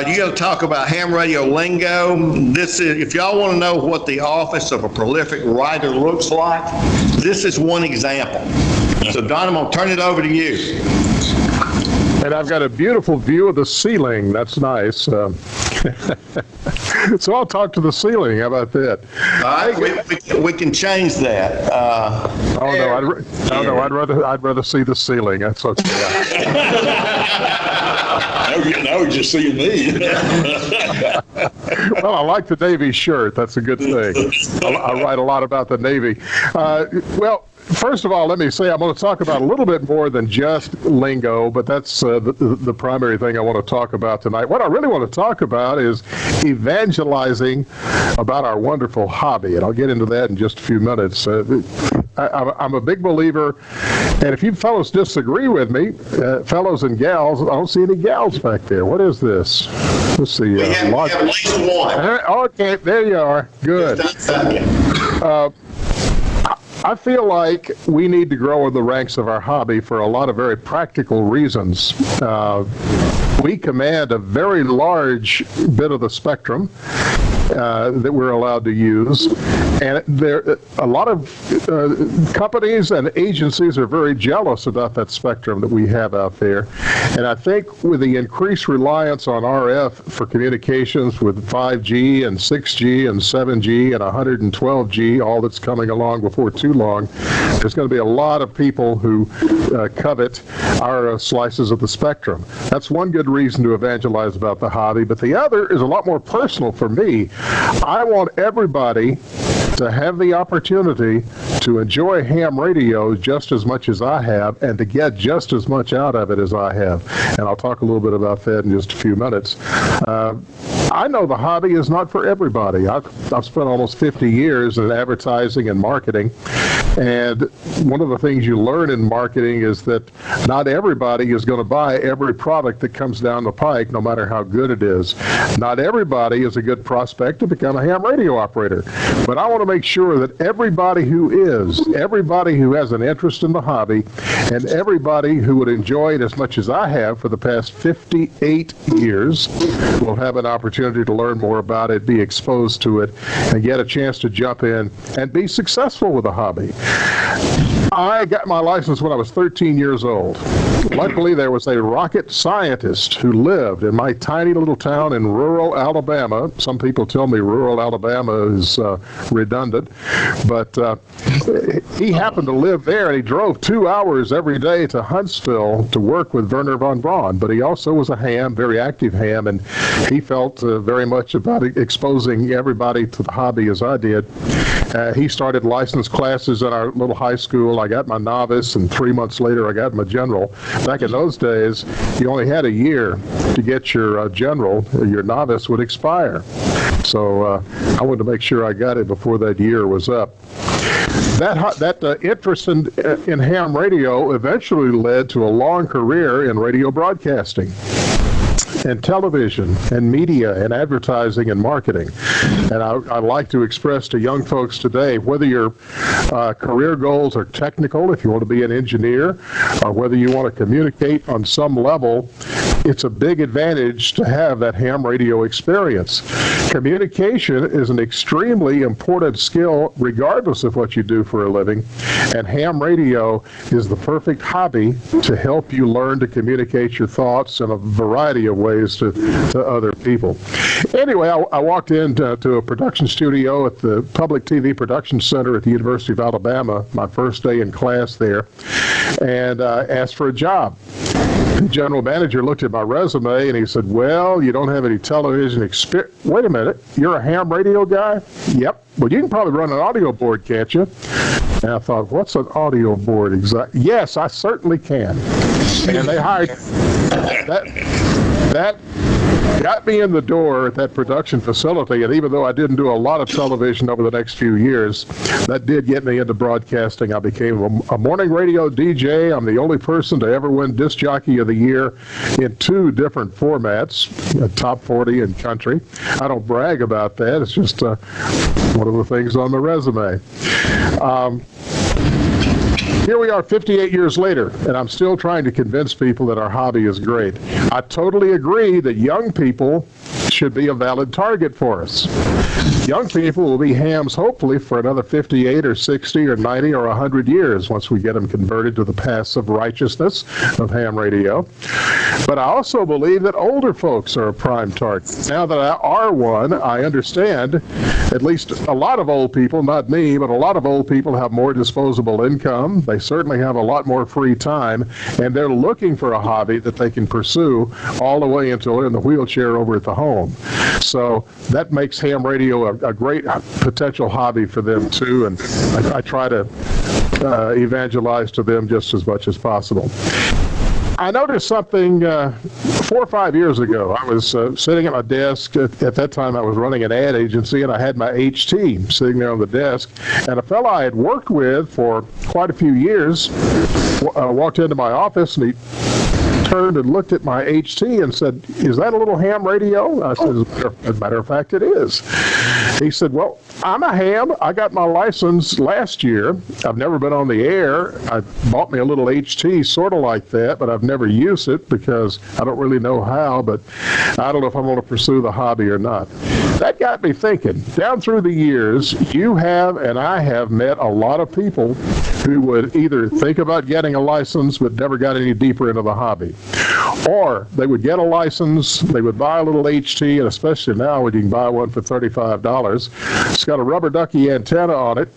You got to talk about ham radio lingo. This is, if y'all want to know what the office of a prolific writer looks like, this is one example. So Don, I'm going to turn it over to you. And I've got a beautiful view of the ceiling. That's nice. So I'll talk to the ceiling. How about that? All right, we can change that. I'd rather see the ceiling. That's okay. Now we're just seeing me. Well, I like the Navy shirt. That's a good thing. I write a lot about the Navy. Well, first of all, let me say I'm going to talk about a little bit more than just lingo, but that's the primary thing I want to talk about tonight. What I really want to talk about is evangelizing about our wonderful hobby, and I'll get into that in just a few minutes. I'm a big believer, and if you fellows disagree with me, fellows and gals, I don't see any gals back there. What is this? Let's see. We have at least one. Okay, there you are. Good. I feel like we need to grow in the ranks of our hobby for a lot of very practical reasons. We command a very large bit of the spectrum that we're allowed to use, and there a lot of companies and agencies are very jealous about that spectrum that we have out there. And I think with the increased reliance on RF for communications with 5G and 6G and 7G and 112G, all that's coming along before too long, there's going to be a lot of people who covet our slices of the spectrum. That's one good reason to evangelize about the hobby, but the other is a lot more personal for me. I want everybody to have the opportunity to enjoy ham radio just as much as I have and to get just as much out of it as I have. And I'll talk a little bit about that in just a few minutes. I know the hobby is not for everybody. I've spent almost 50 years in advertising and marketing, and one of the things you learn in marketing is that not everybody is going to buy every product that comes down the pike, no matter how good it is. Not everybody is a good prospect to become a ham radio operator, but I want to make sure that everybody who has an interest in the hobby, and everybody who would enjoy it as much as I have for the past 58 years will have an opportunity to learn more about it, be exposed to it, and get a chance to jump in and be successful with the hobby. I got my license when I was 13 years old. Luckily, there was a rocket scientist who lived in my tiny little town in rural Alabama. Some people tell me rural Alabama is redundant, but he happened to live there, and he drove 2 hours every day to Huntsville to work with Werner von Braun. But he also was a ham, very active ham, and he felt very much about exposing everybody to the hobby as I did. He started license classes at our little high school. I got my novice, and 3 months later I got my general. Back in those days, you only had a year to get your general. Your novice would expire. So I wanted to make sure I got it before that year was up. That interest in ham radio eventually led to a long career in radio broadcasting and television and media and advertising and marketing. And I like to express to young folks today, whether your career goals are technical, if you want to be an engineer, or whether you want to communicate on some level, it's a big advantage to have that ham radio experience. Communication is an extremely important skill regardless of what you do for a living, and ham radio is the perfect hobby to help you learn to communicate your thoughts in a variety of ways to other people. Anyway, I walked into a production studio at the Public TV Production Center at the University of Alabama, my first day in class there, and asked for a job. The general manager looked at my resume and he said, "Well, you don't have any television experience." "Wait a minute, you're a ham radio guy?" "Yep." "Well, you can probably run an audio board, can't you?" And I thought, what's an audio board exactly? "Yes, I certainly can." And they hired that got me in the door at that production facility, and even though I didn't do a lot of television over the next few years, that did get me into broadcasting. I became a morning radio DJ. I'm the only person to ever win Disc Jockey of the Year in 2 different formats, top 40 and country. I don't brag about that. It's just one of the things on my resume. here we are 58 years later, and I'm still trying to convince people that our hobby is great. I totally agree that young people should be a valid target for us. Young people will be hams, hopefully, for another 58 or 60 or 90 or 100 years once we get them converted to the passive righteousness of ham radio. But I also believe that older folks are a prime target. Now that I are one, I understand at least a lot of old people, not me, but a lot of old people have more disposable income. They certainly have a lot more free time, and they're looking for a hobby that they can pursue all the way until they're in the wheelchair over at the home. So that makes ham radio a great potential hobby for them too, and I try to evangelize to them just as much as possible. I noticed something 4 or 5 years ago. I was sitting at my desk. At that time, I was running an ad agency, and I had my HT sitting there on the desk. And a fellow I had worked with for quite a few years walked into my office, and he turned and looked at my HT and said, "Is that a little ham radio?" I said, "As a matter of fact, it is." He said, "Well, I'm a ham. I got my license last year. I've never been on the air. I bought me a little HT sort of like that, but I've never used it because I don't really know how, but I don't know if I'm going to pursue the hobby or not." That got me thinking. Down through the years, you have and I have met a lot of people who would either think about getting a license but never got any deeper into the hobby. Or they would get a license, they would buy a little HT, and especially now when you can buy one for $35, it's got a rubber ducky antenna on it.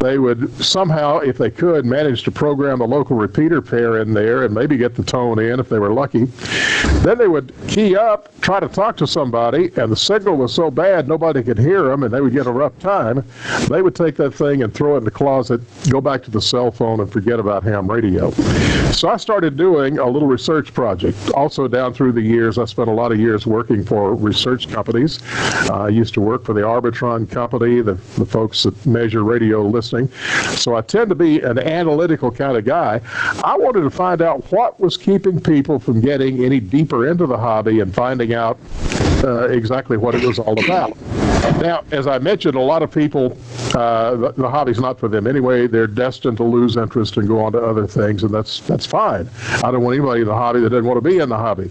They would somehow, if they could, manage to program a local repeater pair in there and maybe get the tone in if they were lucky. Then they would key up, try to talk to somebody, and the signal was so bad nobody could hear them, and they would get a rough time. They would take that thing and throw it in the closet, go back to the cell phone, and forget about ham radio. So I started doing a little research project. Also, down through the years, I spent a lot of years working for research companies. I used to work for the Arbitron company, the folks that measure radio listening. So I tend to be an analytical kind of guy. I wanted to find out what was keeping people from getting any deeper into the hobby and finding out exactly what it was all about. Now, as I mentioned, a lot of people, the hobby's not for them anyway. They're destined to lose interest and go on to other things, and that's fine. I don't want anybody in the hobby that doesn't want to be in the hobby.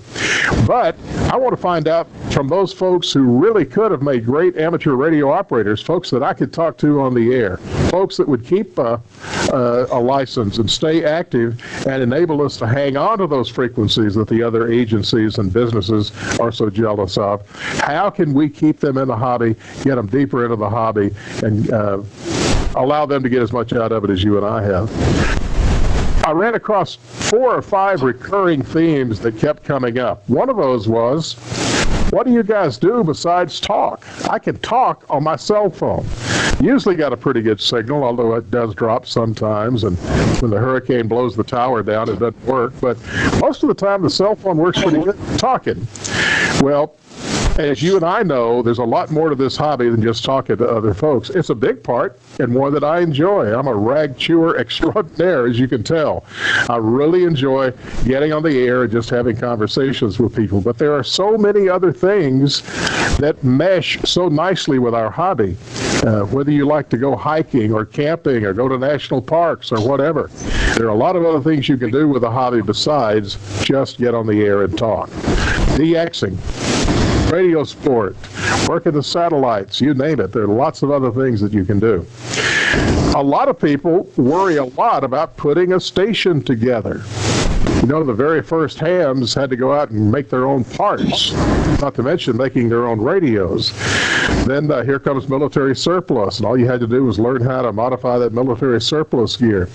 But I want to find out from those folks who really could have made great amateur radio operators, folks that I could talk to on the air, folks that would keep a license and stay active and enable us to hang on to those frequencies that the other agencies and businesses are so jealous of. How can we keep them in the hobby, get them deeper into the hobby, and allow them to get as much out of it as you and I have? I ran across 4 or 5 recurring themes that kept coming up. One of those was, what do you guys do besides talk? I can talk on my cell phone. Usually got a pretty good signal, although it does drop sometimes, and when the hurricane blows the tower down, it doesn't work. But most of the time, the cell phone works pretty good talking. Well, as you and I know, there's a lot more to this hobby than just talking to other folks. It's a big part and one that I enjoy. I'm a rag chewer extraordinaire, as you can tell. I really enjoy getting on the air and just having conversations with people. But there are so many other things that mesh so nicely with our hobby. Whether you like to go hiking or camping or go to national parks or whatever, there are a lot of other things you can do with a hobby besides just get on the air and talk. DXing, radio sport, working the satellites, you name it. There are lots of other things that you can do. A lot of people worry a lot about putting a station together. You know, the very first hams had to go out and make their own parts, not to mention making their own radios. Then here comes military surplus, and all you had to do was learn how to modify that military surplus gear.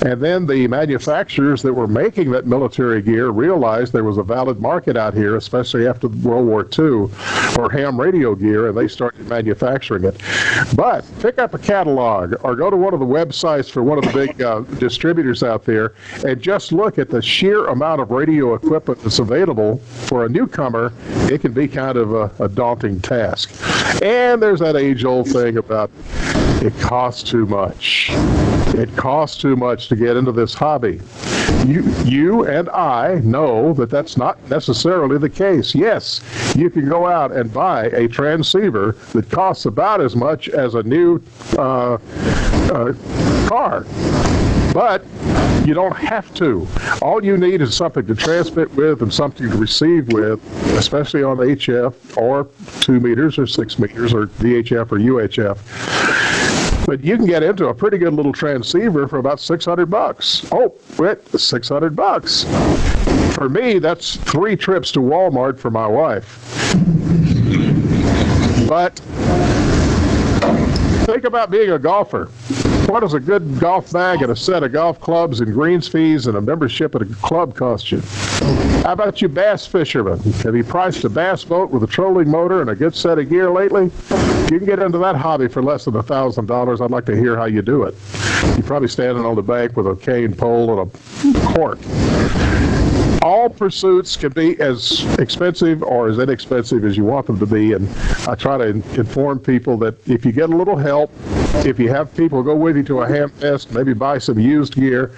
And then the manufacturers that were making that military gear realized there was a valid market out here, especially after World War II, for ham radio gear, and they started manufacturing it. But pick up a catalog or go to one of the websites for one of the big distributors out there and just look at the sheer amount of radio equipment that's available. For a newcomer, it can be kind of a daunting task. And there's that age-old thing about it costs too much. It costs too much to get into this hobby. You and I know that that's not necessarily the case. Yes, you can go out and buy a transceiver that costs about as much as a new car. But You don't have to. All you need is something to transmit with and something to receive with, especially on HF or 2 meters or 6 meters or VHF or UHF. But you can get into a pretty good little transceiver for about $600. Oh, wait, $600. For me, that's 3 trips to Walmart for my wife. But think about being a golfer. What does a good golf bag and a set of golf clubs and greens fees and a membership at a club cost you? How about you bass fishermen? Have you priced a bass boat with a trolling motor and a good set of gear lately? You can get into that hobby for less than $1,000. I'd like to hear how you do it. You're probably standing on the bank with a cane pole and a cork. All pursuits can be as expensive or as inexpensive as you want them to be, and I try to inform people that if you get a little help, if you have people go with you to a ham fest, maybe buy some used gear,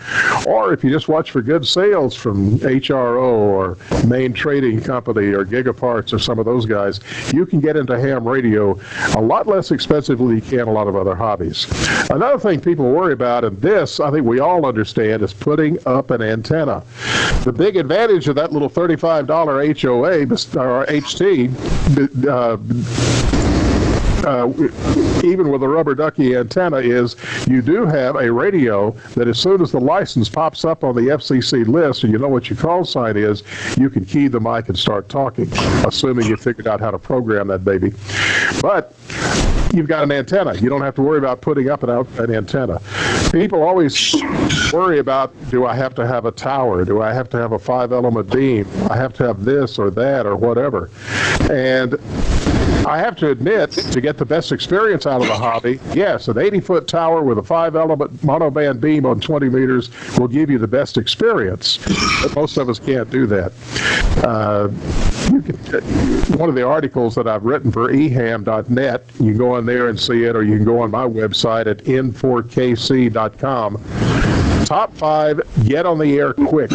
or if you just watch for good sales from HRO or Main Trading Company or Gigaparts or some of those guys, you can get into ham radio a lot less expensively than you can a lot of other hobbies. Another thing people worry about, and this I think we all understand, is putting up an antenna. The big advantage of that little $35 HOA or HT, even with a rubber ducky antenna, is you do have a radio that as soon as the license pops up on the FCC list and you know what your call sign is, you can key the mic and start talking, assuming you figured out how to program that baby. But you've got an antenna. You don't have to worry about putting up an antenna. People always worry about, do I have to have a tower? Do I have to have a 5-element beam? I have to have this or that or whatever. And I have to admit, to get the best experience out of the hobby, yes, an 80-foot tower with a 5-element monoband beam on 20 meters will give you the best experience, but most of us can't do that. One of the articles that I've written for eham.net, you can go on there and see it, or you can go on my website at N4KC.com. Top 5 get on the air quick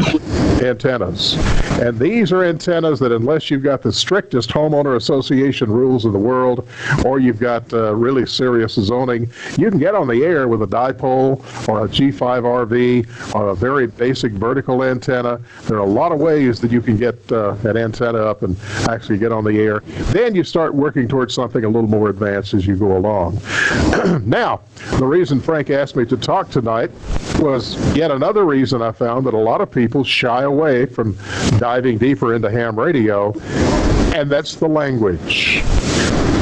antennas. And these are antennas that, unless you've got the strictest homeowner association rules in the world, or you've got really serious zoning, you can get on the air with a dipole or a G5RV or a very basic vertical antenna. There are a lot of ways that you can get an antenna up and actually get on the air. Then you start working towards something a little more advanced as you go along. Now, the reason Frank asked me to talk tonight was yet another reason I found that a lot of people shy away from diving deeper into ham radio, and that's the language.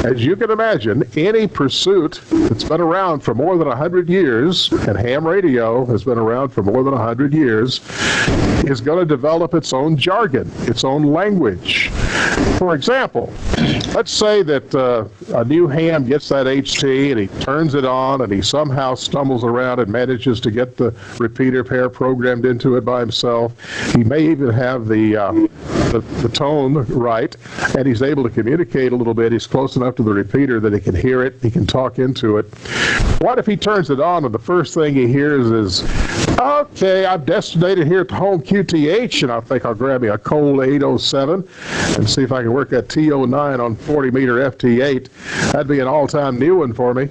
As you can imagine, any pursuit that's been around for more than 100 years, and ham radio has been around for more than 100 years, is going to develop its own jargon, its own language. For example, let's say that a new ham gets that HT and he turns it on and he somehow stumbles around and manages to get the repeater pair programmed into it by himself. He may even have the tone right, and he's able to communicate a little bit. He's close enough to the repeater that he can hear it, he can talk into it. What if he turns it on and the first thing he hears is, okay, I'm destinated here at the home QTH, and I think I'll grab me a cold 807 and see if I can work that T09 on 40 meter FT8. That'd be an all-time new one for me.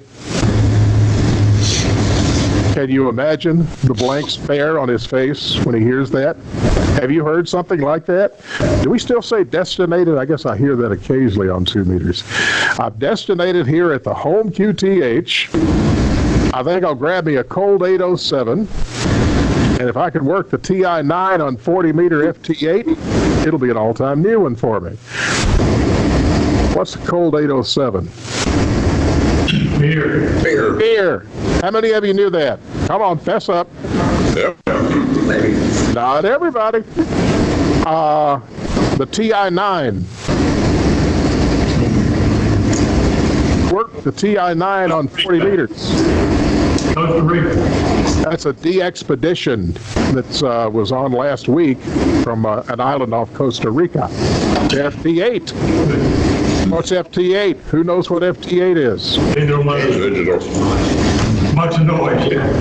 Can you imagine the blank stare on his face when he hears that? Have you heard something like that? Do we still say destinated? I guess I hear that occasionally on 2 meters. I'm destinated here at the home QTH. I think I'll grab me a cold 807. And if I can work the TI-9 on 40 meter FT8, it'll be an all-time new one for me. What's a cold 807? Beer. How many of you knew that? Come on, fess up. Yep. Not everybody. The TI-9. Work the TI-9 on 40 meters. That's a D-Expedition that was on last week from an island off Costa Rica. FT8. What's FT8? Who knows what FT8 is? Digital. Much noise, yeah.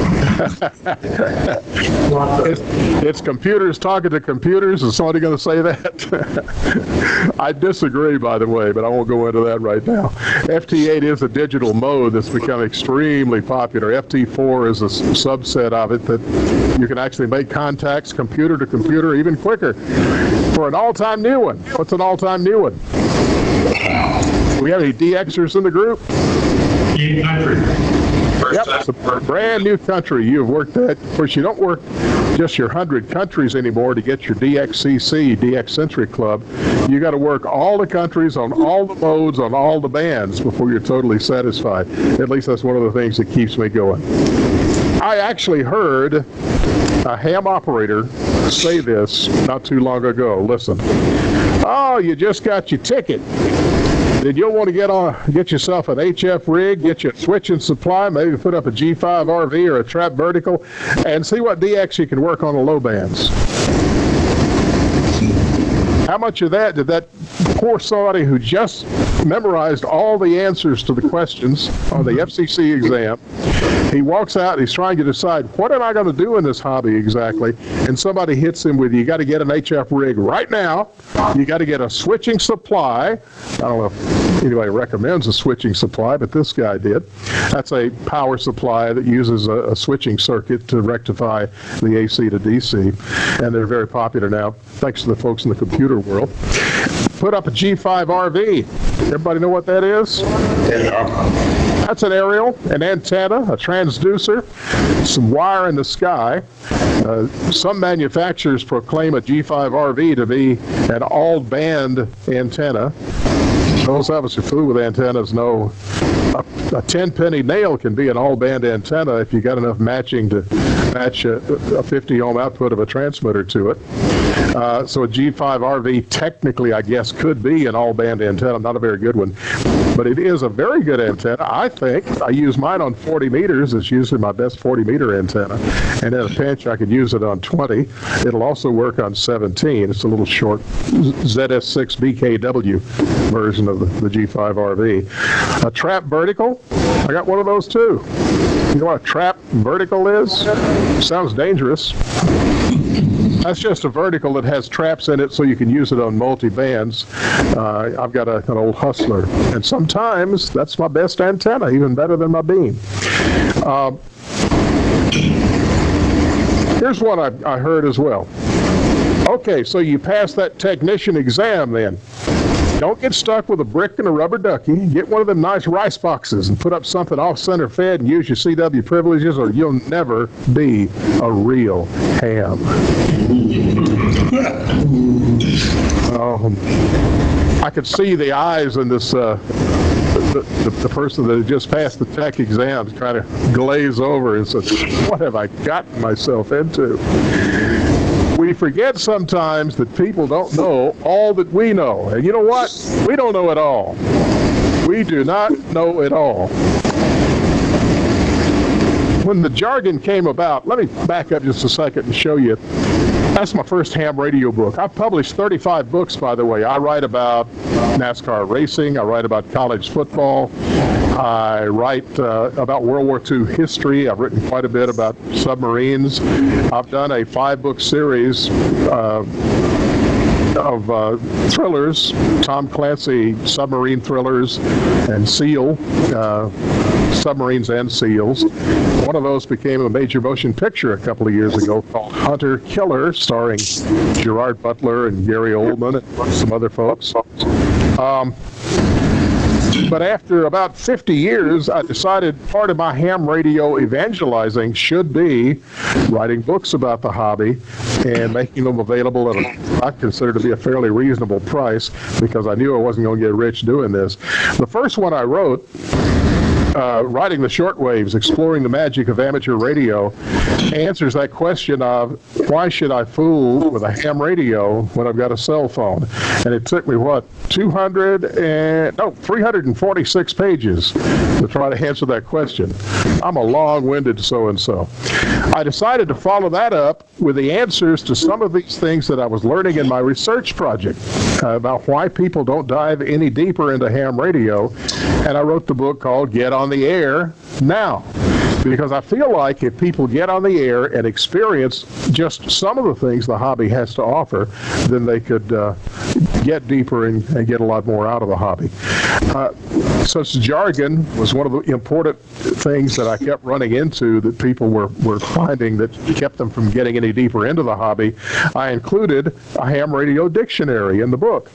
It's computers talking to computers. Is somebody going to say that? I disagree, by the way, but I won't go into that right now. FT8 is a digital mode that's become extremely popular. FT4 is a subset of it that you can actually make contacts computer to computer even quicker for an all-time new one. What's an all-time new one? Do we have any DXers in the group? New country. Yep, it's a brand new country you've worked at. Of course, you don't work just your 100 countries anymore to get your DXCC, DX Centric Club. You got to work all the countries on all the modes, on all the bands before you're totally satisfied. At least that's one of the things that keeps me going. I actually heard a ham operator say this not too long ago. Listen. Oh, you just got your ticket. Then you'll want to get yourself an HF rig, get you a switching supply, maybe put up a G5 RV or a trap vertical, and see what DX you can work on the low bands. How much of that did that poor somebody who just memorized all the answers to the questions on the FCC exam, he walks out and he's trying to decide, what am I going to do in this hobby exactly? And somebody hits him with, you got to get an HF rig right now. You got to get a switching supply. I don't know if anybody recommends a switching supply, but this guy did. That's a power supply that uses a switching circuit to rectify the AC to DC. And they're very popular now, thanks to the folks in the computer world. Put up a G5 RV. Everybody know what that is? Yeah. That's an aerial, an antenna, a transducer, some wire in the sky. Some manufacturers proclaim a G5 RV to be an all-band antenna. Those of us who fool with antennas know a 10-penny nail can be an all-band antenna if you got enough matching to match a 50-ohm output of a transmitter to it. So a G5 RV technically, I guess, could be an all-band antenna, not a very good one. But it is a very good antenna, I think. I use mine on 40 meters. It's usually my best 40-meter antenna. And at a pinch, I could use it on 20. It'll also work on 17. It's a little short ZS6 BKW version of the G5 RV. A trap vertical, I got one of those too. You know what a trap vertical is? Sounds dangerous. That's just a vertical that has traps in it so you can use it on multi-bands. I've got an old Hustler, and sometimes that's my best antenna, even better than my beam. Here's one I heard as well. Okay, so you passed that technician exam then. Don't get stuck with a brick and a rubber ducky. Get one of them nice rice boxes and put up something off-center fed and use your CW privileges, or you'll never be a real ham. I could see the eyes in this, the person that had just passed the tech exams kind of glaze over and said, what have I gotten myself into? We forget sometimes that people don't know all that we know. And you know what? We don't know it all. We do not know it all. When the jargon came about, let me back up just a second and show you. That's my first ham radio book. I've published 35 books, by the way. I write about NASCAR racing. I write about college football. I write about World War II history. I've written quite a bit about submarines. I've done a 5-book series of thrillers, Tom Clancy submarine thrillers, and SEAL, submarines and SEALs. One of those became a major motion picture a couple of years ago called Hunter Killer, starring Gerard Butler and Gary Oldman and some other folks. But after about 50 years, I decided part of my ham radio evangelizing should be writing books about the hobby and making them available at what I consider to be a fairly reasonable price, because I knew I wasn't going to get rich doing this. The first one I wrote, Riding the Shortwaves, Exploring the Magic of Amateur Radio, answers that question of why should I fool with a ham radio when I've got a cell phone? And it took me, 346 pages to try to answer that question. I'm a long-winded so-and-so. I decided to follow that up with the answers to some of these things that I was learning in my research project about why people don't dive any deeper into ham radio, and I wrote the book called Get on the Air Now. because I feel like if people get on the air and experience just some of the things the hobby has to offer, then they could get deeper and get a lot more out of the hobby. Such jargon was one of the important things that I kept running into that people were finding that kept them from getting any deeper into the hobby. I included a ham radio dictionary in the book.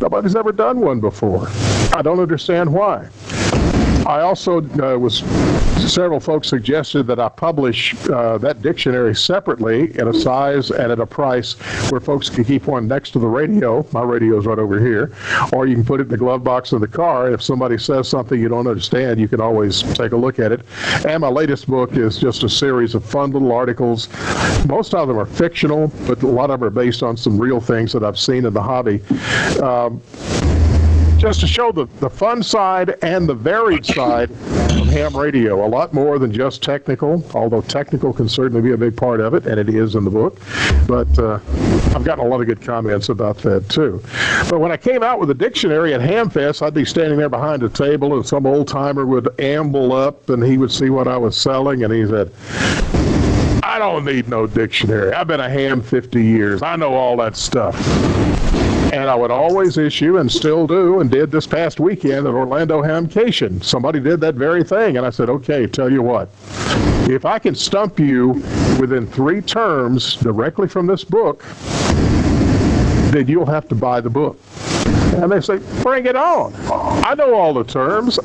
Nobody's ever done one before. I don't understand why. I also several folks suggested that I publish that dictionary separately in a size and at a price where folks can keep one next to the radio. My radio's right over here. Or you can put it in the glove box of the car. If somebody says something you don't understand, you can always take a look at it. And my latest book is just a series of fun little articles. Most of them are fictional, but a lot of them are based on some real things that I've seen in the hobby. Just to show the fun side and the varied side of ham radio. A lot more than just technical, although technical can certainly be a big part of it, and it is in the book. But I've gotten a lot of good comments about that, too. But when I came out with a dictionary at Hamfest, I'd be standing there behind a table, and some old-timer would amble up, and he would see what I was selling, and he said, "I don't need no dictionary. I've been a ham 50 years. I know all that stuff." And I would always issue, and still do, and did this past weekend at Orlando Hamcation. Somebody did that very thing, and I said, okay, tell you what. If I can stump you within 3 terms directly from this book, then you'll have to buy the book. And they say, bring it on. I know all the terms.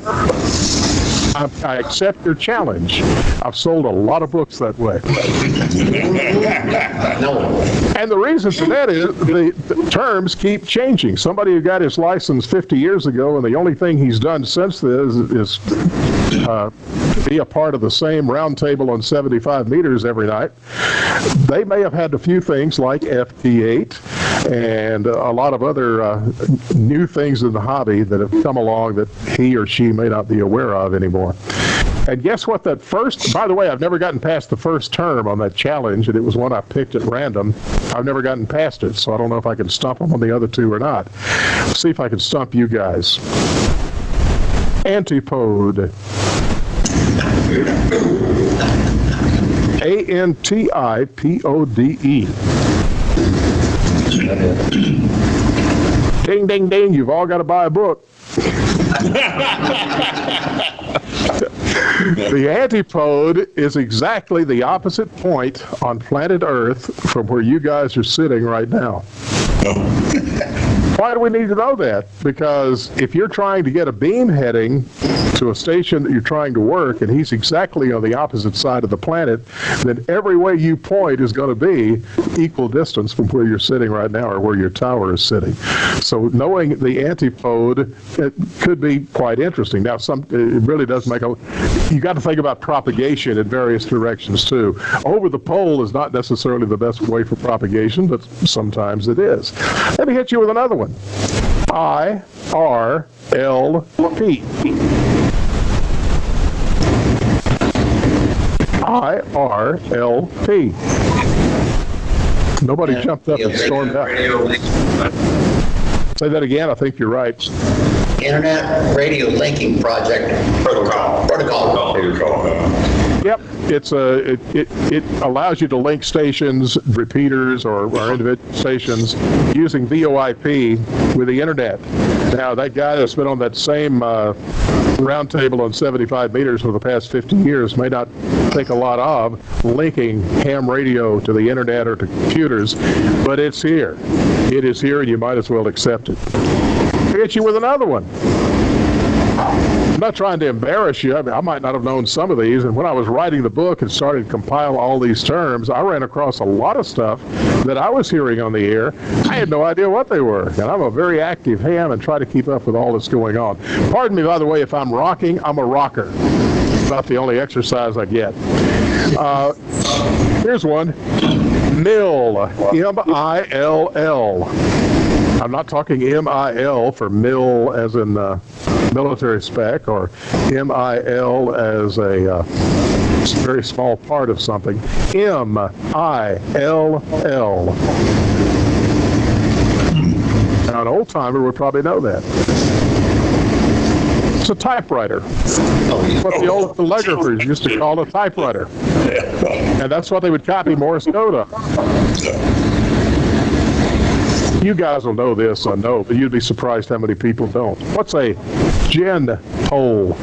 I accept your challenge. I've sold a lot of books that way. And the reason for that is the terms keep changing. Somebody who got his license 50 years ago, and the only thing he's done since this is be a part of the same round table on 75 meters every night. They may have had a few things like FT8 and a lot of other new things in the hobby that have come along that he or she may not be aware of anymore. And guess what, that first, by the way, I've never gotten past the first term on that challenge, and it was one I picked at random. I've never gotten past it, so I don't know if I can stump them on the other 2 or not. Let's see if I can stump you guys. Antipode. Antipode. Ding, ding, ding, you've all got to buy a book. The antipode is exactly the opposite point on planet Earth from where you guys are sitting right now. Why do we need to know that? Because if you're trying to get a beam heading to a station that you're trying to work, and he's exactly on the opposite side of the planet, then every way you point is going to be equal distance from where you're sitting right now or where your tower is sitting. So knowing the antipode, it could be quite interesting. Now, it really does make you got to think about propagation in various directions, too. Over the pole is not necessarily the best way for propagation, but sometimes it is. Let me hit you with another one. IRLP. IRLP. Nobody jumped up and stormed out. Say that again. I think you're right. Internet Radio Linking Project Protocol. Yep, it allows you to link stations, repeaters, or individual stations using VoIP with the internet. Now, that guy that's been on that same round table on 75 meters for the past 50 years may not think a lot of linking ham radio to the internet or to computers, but it's here. It is here, and you might as well accept it. I'll hit you with another one. I'm not trying to embarrass you. I mean, I might not have known some of these, and when I was writing the book and started to compile all these terms, I ran across a lot of stuff that I was hearing on the air. I had no idea what they were, and I'm a very active ham and try to keep up with all that's going on. Pardon me, by the way, if I'm rocking, I'm a rocker. It's about the only exercise I get. Here's one. MILL, M-I-L-L. I'm not talking M-I-L for mill as in military spec, or M-I-L as a very small part of something. M-I-L-L. Now, an old-timer would probably know that. It's a typewriter. What the old telegraphers used to call a typewriter. And that's what they would copy Morse code on. You guys will know this, I know, but you'd be surprised how many people don't. What's a gin pole?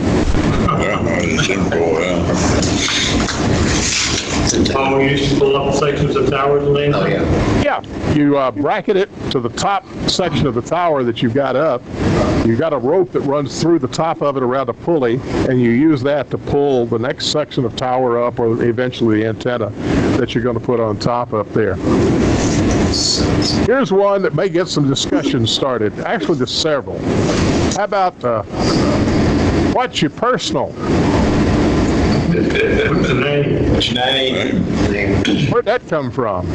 Oh, we used to pull up sections of towers and things? Oh, yeah. Yeah, you bracket it to the top section of the tower that you've got up. You've got a rope that runs through the top of it around a pulley, and you use that to pull the next section of tower up, or eventually the antenna that you're going to put on top up there. Here's one that may get some discussion started. Actually, there's several. How about what's your personal? What's the name? Where'd that come from?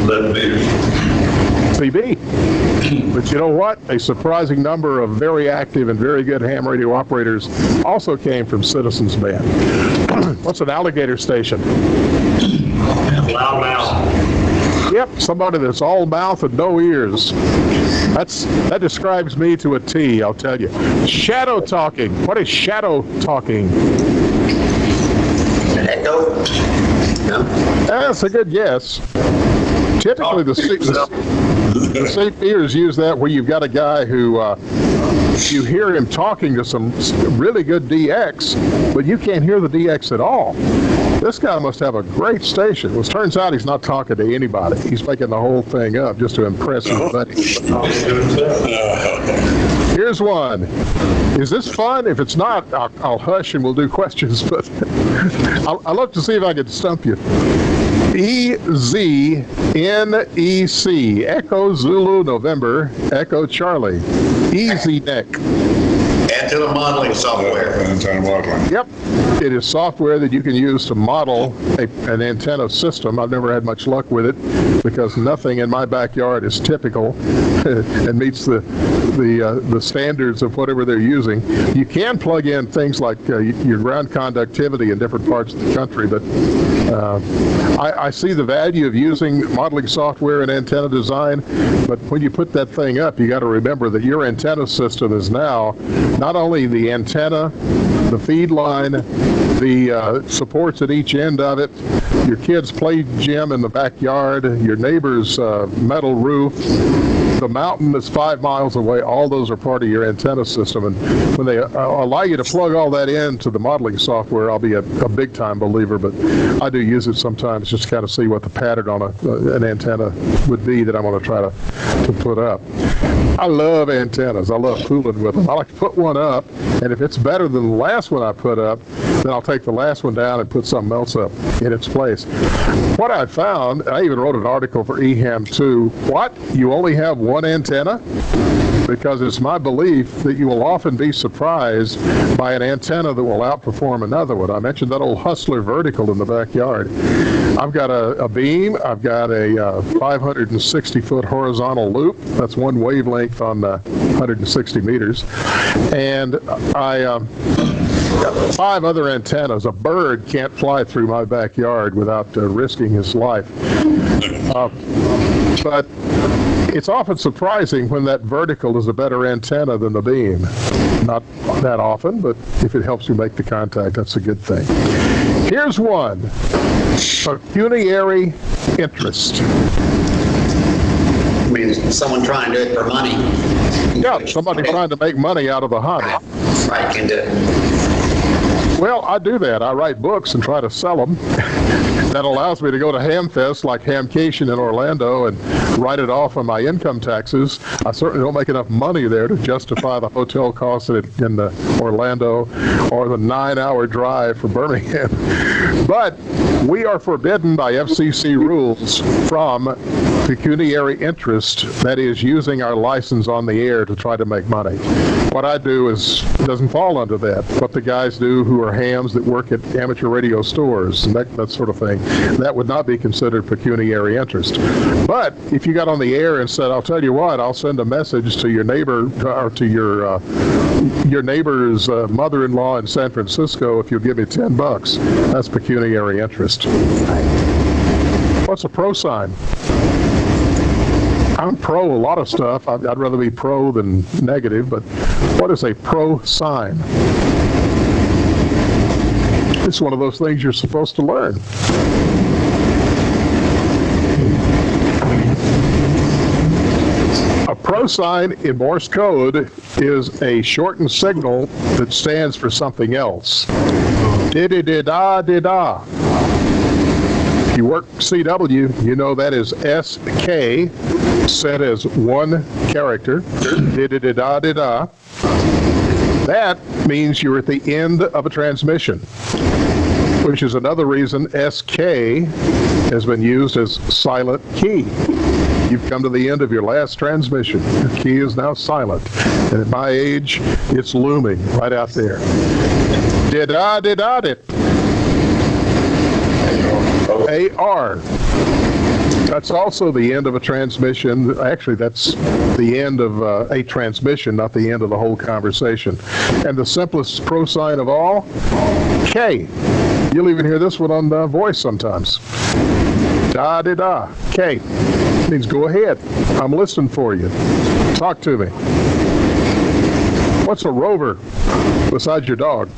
Let me. CB. But you know what? A surprising number of very active and very good ham radio operators also came from Citizens Band. What's an alligator station? Loudmouth. Yep, somebody that's all mouth and no ears. That describes me to a T, I'll tell you. Shadow talking. What is shadow talking? Echo? No? That's a good guess. Typically, the CPers use that where you've got a guy who you hear him talking to some really good DX, but you can't hear the DX at all. This guy must have a great station. Well, it turns out he's not talking to anybody. He's making the whole thing up just to impress his buddies. Here's one. Is this fun? If it's not, I'll hush and we'll do questions, but I'll look to see if I can stump you. EZNEC, Echo Zulu November, Echo Charlie. Easy Neck. Antenna modeling software. Yep. It is software that you can use to model an antenna system. I've never had much luck with it because nothing in my backyard is typical and meets the standards of whatever they're using. You can plug in things like your ground conductivity in different parts of the country, but I see the value of using modeling software in antenna design, but when you put that thing up, you got to remember that your antenna system is now not only the antenna, the feed line, the supports at each end of it, your kid's play gym in the backyard, your neighbor's metal roof, the mountain that's 5 miles away, all those are part of your antenna system. And when they allow you to plug all that into the modeling software, I'll be a big time believer, but I do use it sometimes just to kind of see what the pattern on an antenna would be that I'm going to try to put up. I love antennas. I love fooling with them. I like to put one up, and if it's better than the last one I put up, then I'll take the last one down and put something else up in its place. What I found, I even wrote an article for EHAM2, what? You only have one antenna? Because it's my belief that you will often be surprised by an antenna that will outperform another one. I mentioned that old Hustler vertical in the backyard. I've got a beam, I've got a 560-foot horizontal loop. That's one wavelength on 160 meters. And I got 5 other antennas. A bird can't fly through my backyard without risking his life. But it's often surprising when that vertical is a better antenna than the beam. Not that often, but if it helps you make the contact, that's a good thing. Here's one. Pecuniary interest. I mean, someone trying to do it for money. Yeah, somebody trying to make money out of the hobby. Right, can do it. Well, I do that. I write books and try to sell them. That allows me to go to Hamfest like Hamcation in Orlando and write it off on my income taxes. I certainly don't make enough money there to justify the hotel costs in Orlando or the 9-hour drive for Birmingham. But we are forbidden by FCC rules from pecuniary interest, that is, using our license on the air to try to make money. What I do doesn't fall under that. What the guys do who are hams that work at amateur radio stores and that sort of thing, that would not be considered pecuniary interest. But if you got on the air and said, I'll tell you what, I'll send a message to your neighbor or to your neighbor's mother-in-law in San Francisco if you'll give me $10, that's pecuniary interest. What's a pro sign? I'm pro a lot of stuff. I'd rather be pro than negative, but what is a pro sign? It's one of those things you're supposed to learn. A pro sign in Morse code is a shortened signal that stands for something else. Di-di-di-da-di-da. If you work CW, you know that is SK, set as one character. Di-di-di-da-di-da. That means you're at the end of a transmission, which is another reason SK has been used as silent key. You've come to the end of your last transmission. Your key is now silent. And at my age, it's looming right out there. Did-da-did-da-dit. AR. That's also the end of a transmission. Actually, that's the end of a transmission, not the end of the whole conversation. And the simplest pro sign of all, K. You'll even hear this one on voice sometimes. Da-di-da. K. Means go ahead. I'm listening for you. Talk to me. What's a rover besides your dog?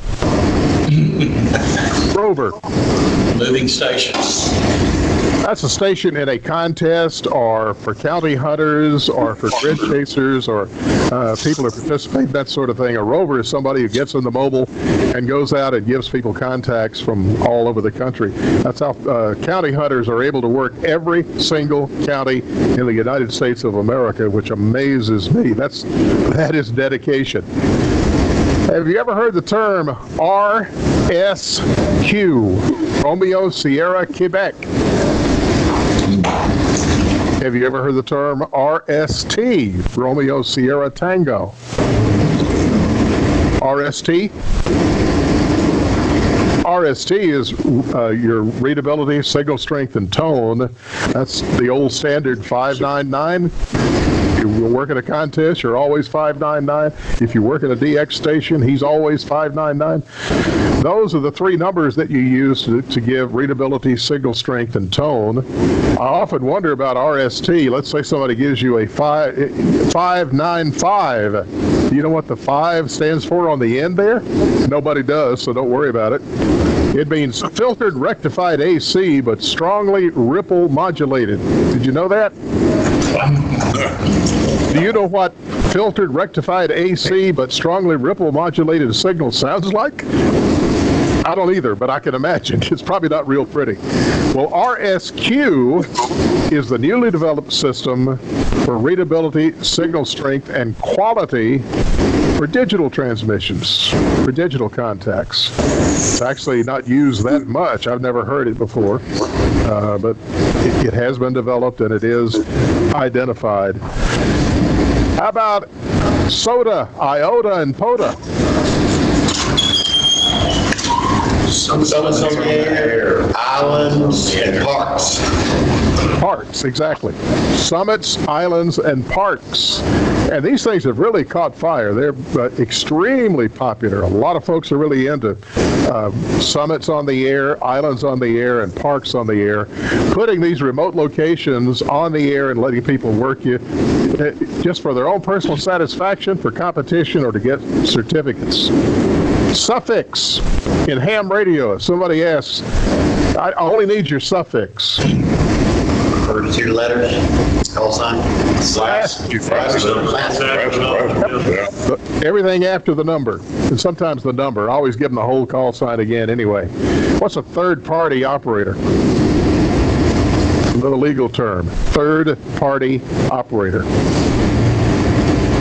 Rover. Moving stations. That's a station in a contest or for county hunters or for grid chasers or people who participate, that sort of thing. A rover is somebody who gets in the mobile and goes out and gives people contacts from all over the country. That's how county hunters are able to work every single county in the United States of America, which amazes me. That is dedication. Have you ever heard the term RSQ, Romeo, Sierra, Quebec? Have you ever heard the term RST, Romeo, Sierra, Tango? RST? RST is your readability, signal strength, and tone. That's the old standard 599. If you work at a contest, you're always 599. If you work at a DX station, he's always 599. Those are the three numbers that you use to give readability, signal strength, and tone. I often wonder about RST. Let's say somebody gives you a 595. Do you know what the 5 stands for on the end there? Nobody does, so don't worry about it. It means filtered rectified AC, but strongly ripple modulated. Did you know that? Do you know what filtered rectified AC, but strongly ripple modulated signal sounds like? I don't either, but I can imagine. It's probably not real pretty. Well, RSQ is the newly developed system for readability, signal strength, and quality for digital transmissions, for digital contacts. It's actually not used that much. I've never heard it before, but it has been developed and it is identified. How about SOTA, IOTA, and POTA? Summits on the air, islands, and parks. Parks, exactly. Summits, islands, and parks. And these things have really caught fire. They're extremely popular. A lot of folks are really into summits on the air, islands on the air, and parks on the air. Putting these remote locations on the air and letting people work you just for their own personal satisfaction, for competition, or to get certificates. Suffix in ham radio. If somebody asks, I only need your suffix. First 2 letters, call sign. Everything after the number, and sometimes the number. I always give them the whole call sign again anyway. What's a third-party operator? The legal term, third-party operator.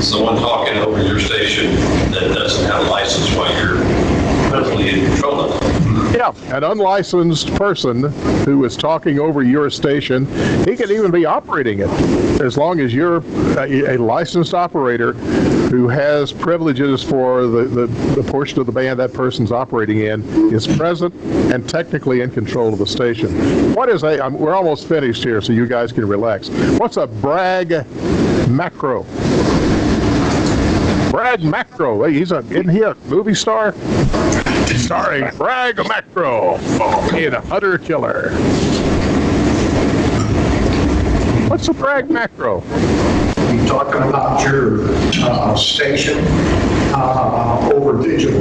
Someone talking over your station that doesn't have a license while you're presently in control of it. Yeah, an unlicensed person who is talking over your station, he can even be operating it, as long as you're a licensed operator who has privileges for the portion of the band that person's operating in, is present and technically in control of the station. What is we're almost finished here, so you guys can relax. What's a brag macro? Bragg Macro, isn't he a movie star? Starring Bragg Macro in Hunter Killer. What's a brag macro? You talking about your station over digital?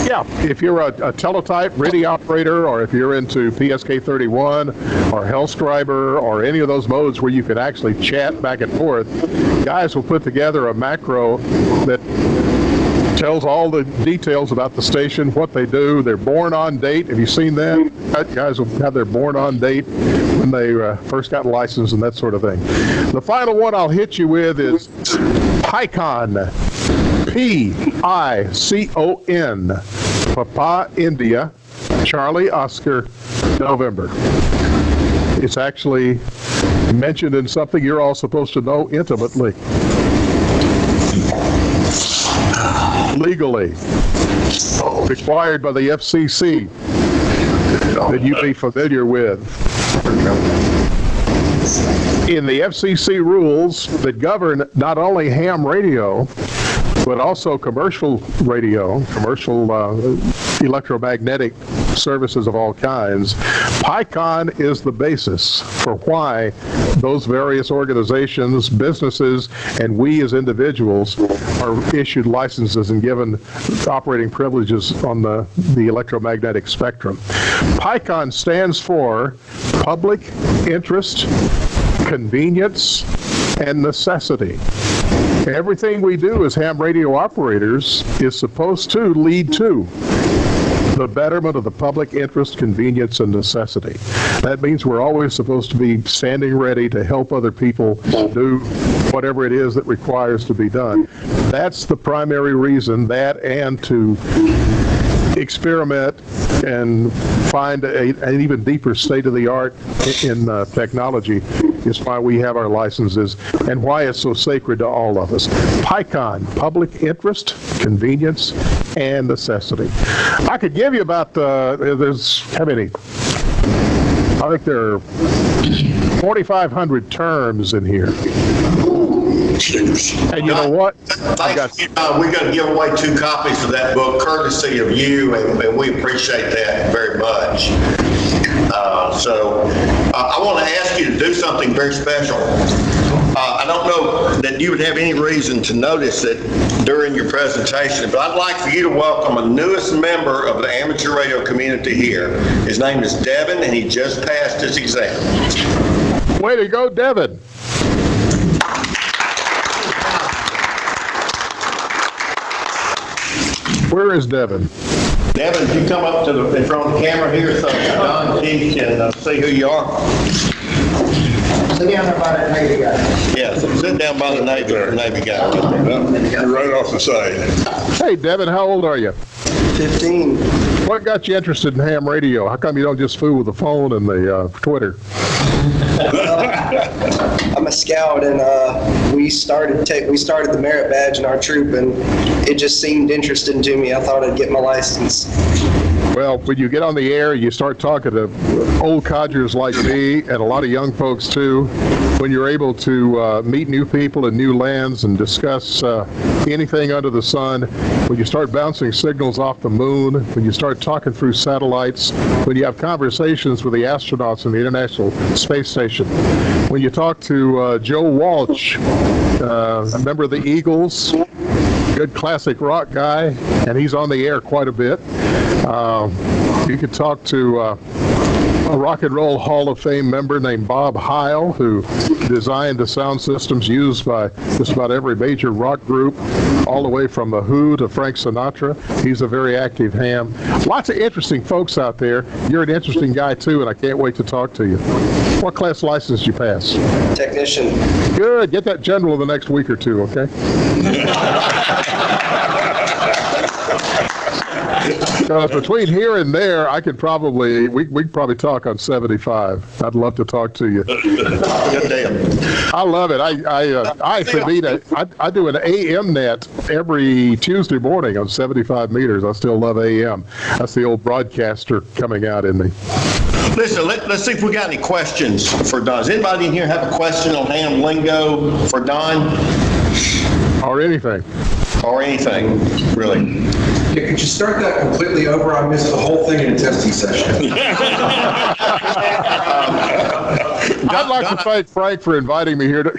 Yeah, if you're a teletype radio operator, or if you're into PSK31 or HealthScriber or any of those modes where you can actually chat back and forth, guys will put together a macro that tells all the details about the station, what they do, their born on date. Have you seen that? Guys will have their born on date when they first got licensed and that sort of thing. The final one I'll hit you with is PICON. P-I-C-O-N. Papa India, Charlie Oscar, November. It's actually mentioned in something you're all supposed to know intimately. Legally. Required by the FCC that you be familiar with. In the FCC rules that govern not only ham radio, but also commercial radio, commercial electromagnetic services of all kinds, PICON is the basis for why those various organizations, businesses, and we as individuals are issued licenses and given operating privileges on the electromagnetic spectrum. PICON stands for Public Interest, Convenience, and Necessity. Everything we do as ham radio operators is supposed to lead to the betterment of the public interest, convenience, and necessity. That means we're always supposed to be standing ready to help other people do whatever it is that requires to be done. That's the primary reason, that and to experiment and find an even deeper state-of-the-art in technology is why we have our licenses and why it's so sacred to all of us. PICON, public interest, convenience, and necessity. I could give you about, there's, how many? I think there are 4,500 terms in here. And you know what? Thanks. We're going to give away 2 copies of that book, courtesy of you, and we appreciate that very much. I want to ask you to do something very special. I don't know that you would have any reason to notice it during your presentation, but I'd like for you to welcome a newest member of the amateur radio community here. His name is Devin, and he just passed his exam. Way to go, Devin. Where is Devin? Devin, if you come up to in front of the camera here so Don G can see who you are. Sit down there by that Navy guy. Yeah, so sit down by the Navy guy. You're right off the side. Hey, Devin, how old are you? 15. What got you interested in ham radio? How come you don't just fool with the phone and the Twitter? I'm a scout, and we started the merit badge in our troop, and it just seemed interesting to me. I thought I'd get my license. Well, when you get on the air, you start talking to old codgers like me and a lot of young folks too. When you're able to meet new people in new lands and discuss anything under the sun, when you start bouncing signals off the moon, when you start talking through satellites, when you have conversations with the astronauts in the International Space Station, when you talk to Joe Walsh, a member of the Eagles, good classic rock guy, and he's on the air quite a bit. You could talk to a Rock and Roll Hall of Fame member named Bob Heil, who designed the sound systems used by just about every major rock group, all the way from The Who to Frank Sinatra. He's a very active ham. Lots of interesting folks out there. You're an interesting guy, too, and I can't wait to talk to you. What class license did you pass? Technician. Good. Get that general in the next week or two, okay? Between here and there, I could probably, we could probably talk on 75. I'd love to talk to you. Good deal. I love it. I do an AM net every Tuesday morning on 75 meters. I still love AM. That's the old broadcaster coming out in me. Listen, let's see if we got any questions for Don. Does anybody in here have a question on ham lingo for Don? Or anything. Or anything, really? Yeah, could you start that completely over? I missed the whole thing in a testing session. I'd like to thank Frank for inviting me here to,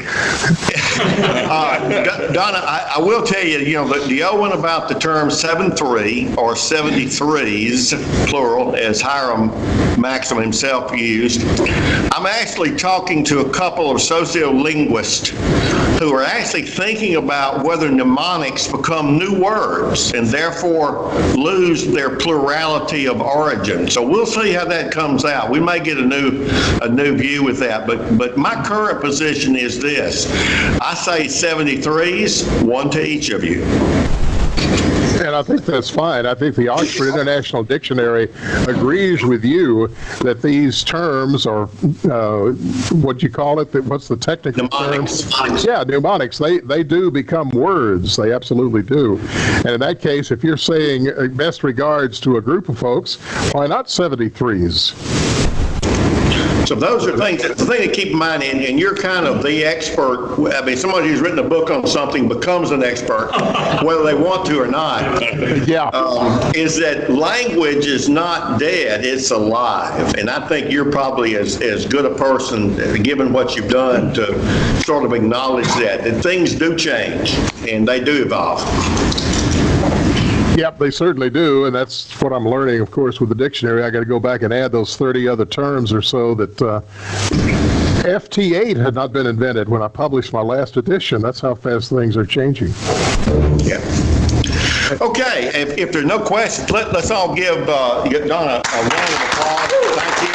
Donna, I will tell you, the old one about the term 7-3 or 73s, plural, as Hiram Maxim himself used. I'm actually talking to a couple of sociolinguists who are actually thinking about whether mnemonics become new words and therefore lose their plurality of origin. So we'll see how that comes out. We may get a new view with that, but my current position is this. I say 73s, one to each of you. and I think that's fine. I think the Oxford International Dictionary agrees with you that these terms are, what do you call it? What's the technical term? Mnemonics. Yeah, mnemonics. They do become words. They absolutely do. And in that case, if you're saying best regards to a group of folks, why not 73s? So those are things, the thing to keep in mind, and you're kind of the expert. I mean, somebody who's written a book on something becomes an expert, whether they want to or not. Yeah. Is that language is not dead, it's alive. And I think you're probably as good a person, given what you've done, to sort of acknowledge that things do change and they do evolve. Yep, they certainly do, and that's what I'm learning, of course, with the dictionary. I got to go back and add those 30 other terms or so that FT8 had not been invented when I published my last edition. That's how fast things are changing. Yeah. Okay, if there's no questions, let's all give Donna a round of applause. Thank you.